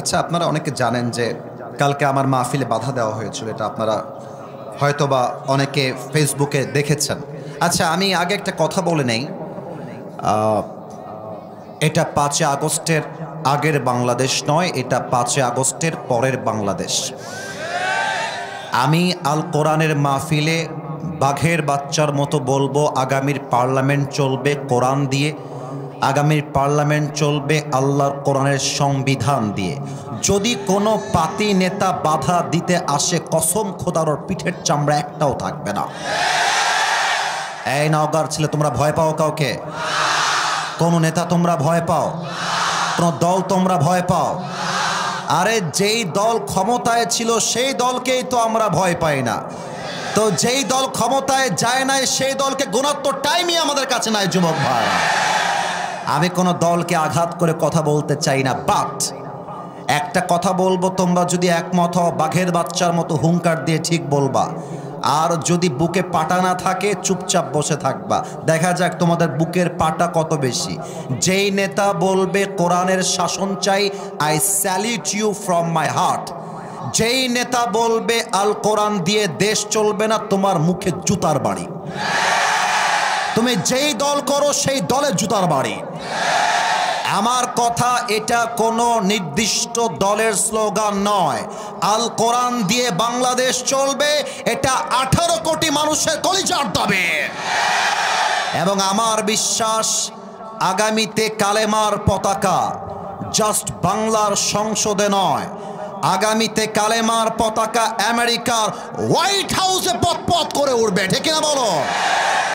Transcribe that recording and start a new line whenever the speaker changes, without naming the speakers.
আচ্ছা, আপনারা অনেকে জানেন যে কালকে আমার মাহফিলে বাধা দেওয়া হয়েছিল। এটা আপনারা হয়তোবা অনেকে ফেসবুকে দেখেছেন। আচ্ছা, আমি আগে একটা কথা বলে নেই। আহ, এটা 5 আগস্টের আগের বাংলাদেশ নয়, এটা 5 আগস্টের পরের বাংলাদেশ। আমি আল কোরআনের মাহফিলে বাঘের বাচ্চার মতো বলবো, আগামীর পার্লামেন্ট চলবে কোরআন দিয়ে, আগামীর পার্লামেন্ট চলবে আল্লাহর কোরআনের সংবিধান দিয়ে। যদি কোনো পাতি নেতা বাধা দিতে আসে, কসম খোদার ওর পিঠের চামড়া একটাও থাকবে না। এই নওগাঁর ছেলে, তোমরা ভয় পাও কাউকে? কোনো নেতা তোমরা ভয় পাও? কোনো দল তোমরা ভয় পাও? আরে যেই দল ক্ষমতায় ছিল সেই দলকেই তো আমরা ভয় পাই না। তো যেই দল ক্ষমতায় যায় নাই সেই দলকে গুণাত্মক টাইমই আমাদের কাছে নাই। যুবক ভাই, আমি কোনো দলকে আঘাত করে কথা বলতে চাই না, বাট একটা কথা বলবো, তোমরা যদি একমত হও বাঘের বাচ্চার মতো হুঙ্কার দিয়ে ঠিক বলবা, আর যদি বুকে পাটা না থাকে চুপচাপ বসে থাকবা। দেখা যাক তোমাদের বুকের পাটা কত বেশি। যেই নেতা বলবে কোরআনের শাসন চাই, I salute you from my heart. যেই নেতা বলবে আল কোরআন দিয়ে দেশ চলবে না, তোমার মুখে জুতার বাড়ি। তুমি যেই দল করো সেই দলে জুতার বাড়ি। আমার কথা, এটা কোনো নির্দিষ্ট দলের স্লোগান নয়। আল কোরআন দিয়ে বাংলাদেশ চলবে, এটা 18 কোটি মানুষের কলিজার দাবি। এবং আমার বিশ্বাস, আগামীতে কালেমার পতাকা জাস্ট বাংলার সংসদে নয়, আগামীতে কালেমার পতাকা আমেরিকার হোয়াইট হাউসে পথ পথ করে উঠবে। ঠিক না বলো?